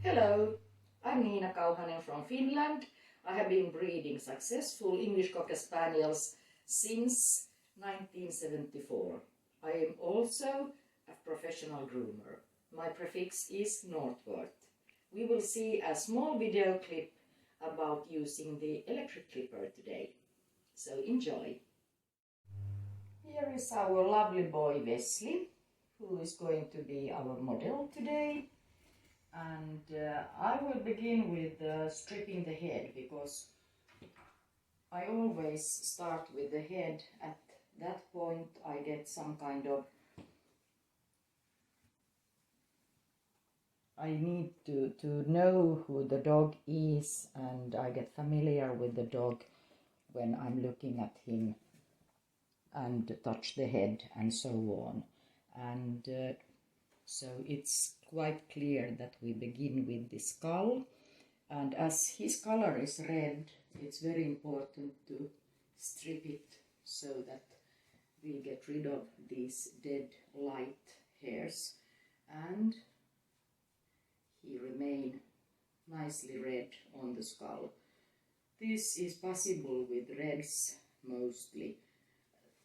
Hello, I'm Nina Kauhanen from Finland. I have been breeding successful English Cocker Spaniels since 1974. I am also a professional groomer. My prefix is Northward. We will see a small video clip about using the electric clipper today. So enjoy. Here is our lovely boy Wesley, who is going to be our model today. And I will begin with stripping the head, because I always start with the head. At that point I get some kind of, I need to know who the dog is, and I get familiar with the dog when I'm looking at him and touch the head and so on. And so it's quite clear that we begin with the skull, and as his color is red, it's very important to strip it so that we get rid of these dead light hairs, and he remain nicely red on the skull. This is possible with reds mostly.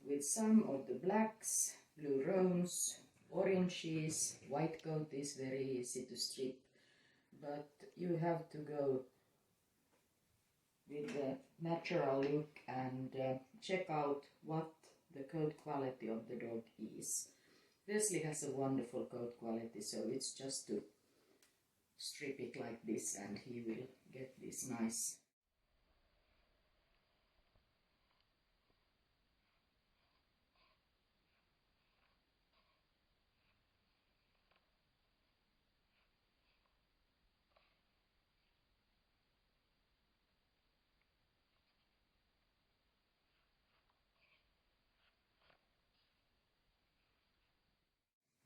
With some of the blacks, blue roans, oranges, white coat is very easy to strip, but you have to go with the natural look and check out what the coat quality of the dog is. Wesley has a wonderful coat quality, so it's just to strip it like this and he will get this nice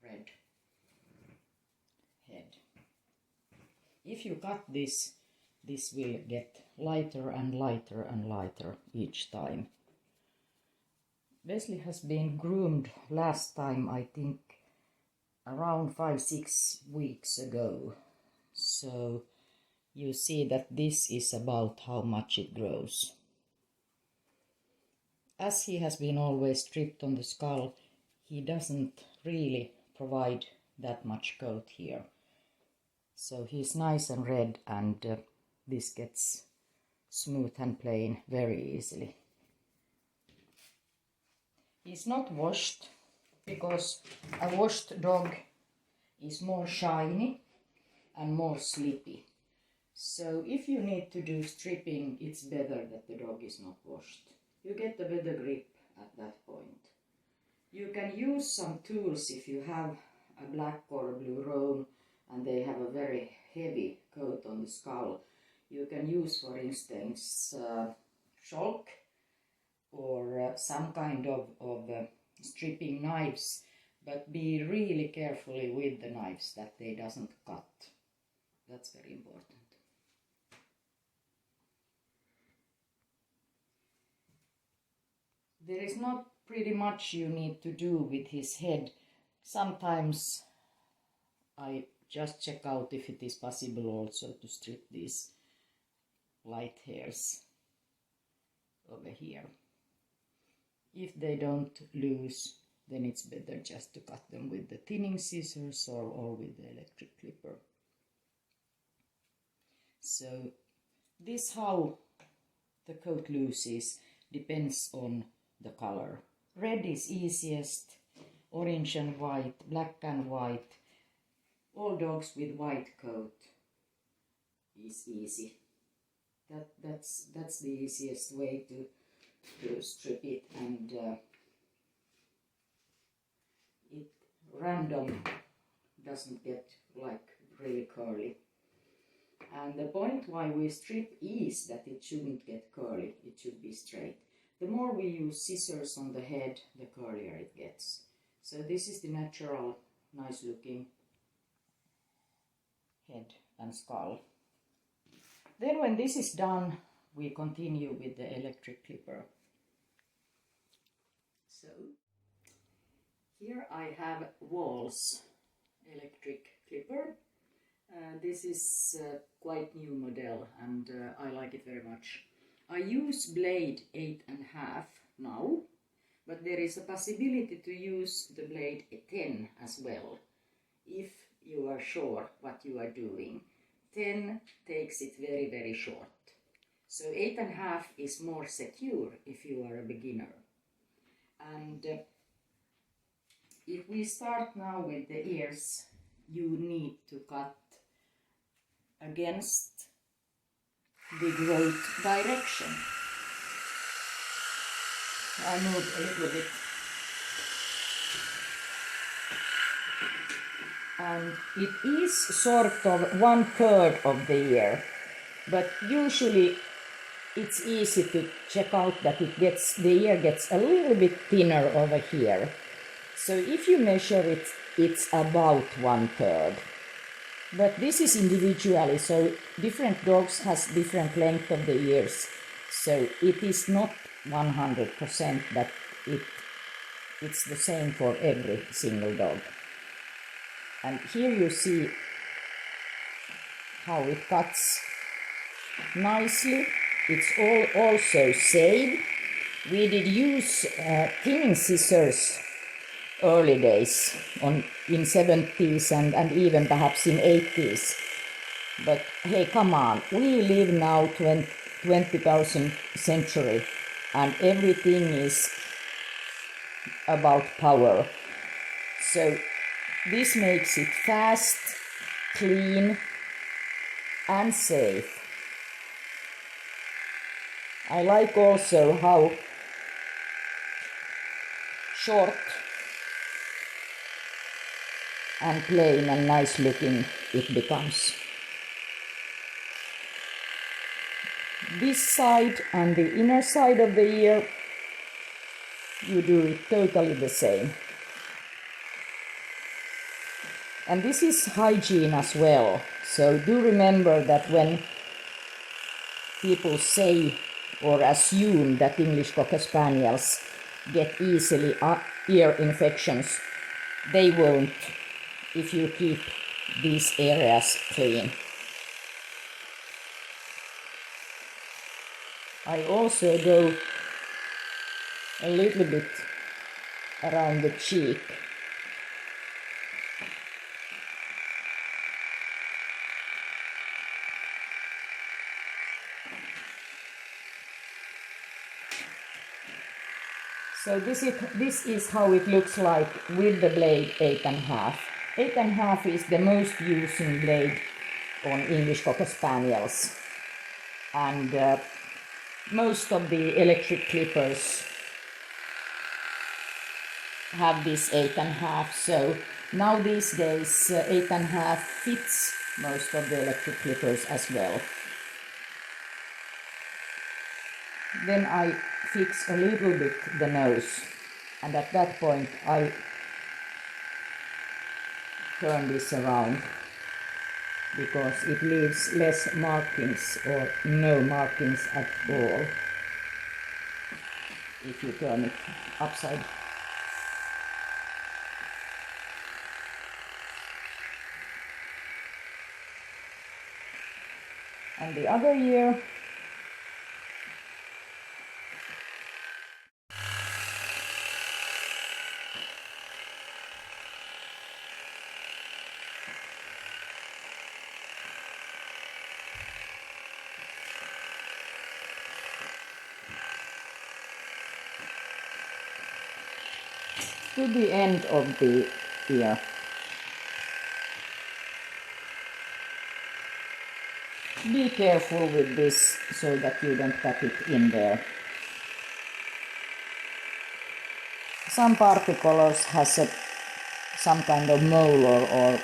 red head. If you cut this, this will get lighter and lighter and lighter each time. Wesley has been groomed last time, I think, around 5-6 weeks ago. So you see that this is about how much it grows. As he has been always stripped on the skull, he doesn't really provide that much coat here. So he's nice and red, and this gets smooth and plain very easily. He's not washed, because a washed dog is more shiny and more sleepy. So if you need to do stripping, it's better that the dog is not washed. You get a better grip at that point. You can use some tools if you have a black or a blue roan and they have a very heavy coat on the skull. You can use, for instance, chalk or some kind of stripping knives, but be really carefully with the knives that they doesn't cut. That's very important. There is not pretty much you need to do with his head. Sometimes I just check out if it is possible also to strip these light hairs over here. If they don't lose, then it's better just to cut them with the thinning scissors or with the electric clipper. So this how the coat loses depends on the color. Red is easiest, orange and white, black and white. All dogs with white coat is easy. That's the easiest way to strip it, and it random doesn't get like really curly. And the point why we strip is that it shouldn't get curly, it should be straight. The more we use scissors on the head, the curlier it gets. So this is the natural, nice looking head and skull. Then when this is done, we continue with the electric clipper. So here I have Wahl's electric clipper, This is quite new model, and I like it very much. I use blade 8.5 now, but there is a possibility to use the blade 10 as well, if you are sure what you are doing. 10 takes it very, very short. So 8.5 is more secure if you are a beginner. And if we start now with the ears, you need to cut against the growth direction. I move a little bit. And it is sort of 1/3 of the ear, but usually it's easy to check out that the ear gets a little bit thinner over here. So if you measure it, it's about 1/3. But this is individually, so different dogs has different length of the ears. So it is not 100% that it's the same for every single dog. And here you see how it cuts nicely. It's all also saved. We did use thinning scissors early days in 70s and even perhaps in 80s. But hey, come on, we live now 20,000th century, and everything is about power. So this makes it fast, clean, and safe. I like also how short and plain and nice looking it becomes. This side and the inner side of the ear, you do it totally the same. And this is hygiene as well. So do remember that when people say or assume that English Cocker Spaniels get easily ear infections, they won't if you keep these areas clean. I also go a little bit around the cheek. So this is how it looks like with the blade 8.5. 8.5 is the most used blade on English Cocker Spaniels, and most of the electric clippers have this 8.5. So now these days 8.5 fits most of the electric clippers as well. Then I fix a little bit the nose, and at that point I turn this around because it leaves less markings or no markings at all if you turn it upside. And the other ear, to the end of the ear. Be careful with this so that you don't cut it in there. Some particulars has some kind of mole or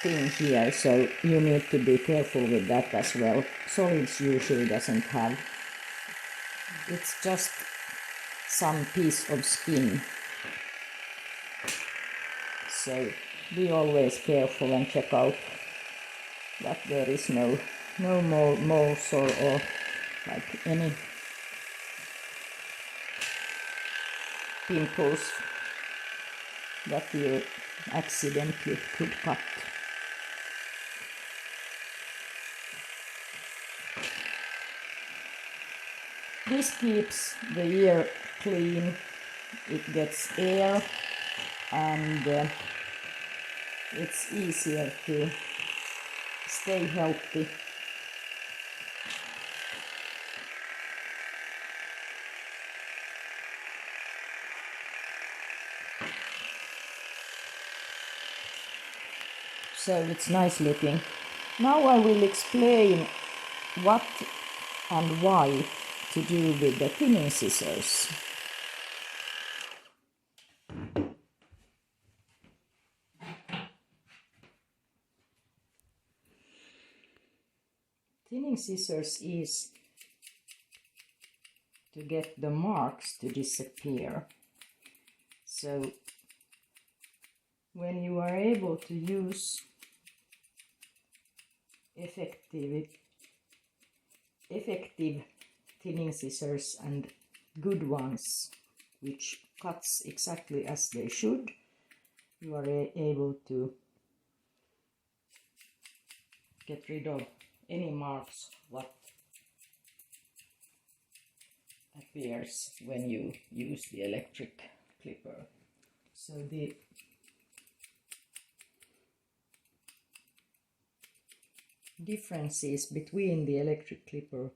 thing here, so you need to be careful with that as well. Solids usually doesn't have. It's just some piece of skin. So be always careful and check out that there is no moles or like any pimples that you accidentally could cut. This keeps the ear clean, it gets air, and it's easier to stay healthy. So it's nice looking. Now I will explain what and why to do with the thinning scissors. Thinning scissors is to get the marks to disappear. So when you are able to use effective thinning scissors and good ones, which cuts exactly as they should, you are able to get rid of any marks what appears when you use the electric clipper. So the differences between the electric clipper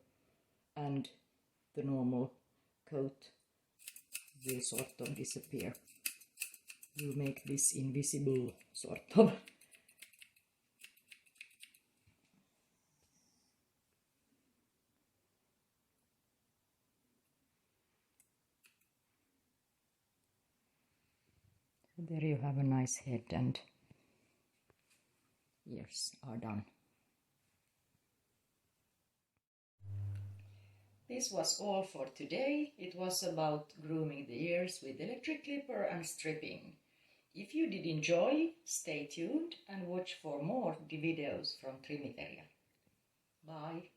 and the normal coat will sort of disappear. You make this invisible sort of. There you have a nice head and ears are done. This was all for today. It was about grooming the ears with electric clipper and stripping. If you did enjoy, stay tuned and watch for more videos from Trimiteria. Bye!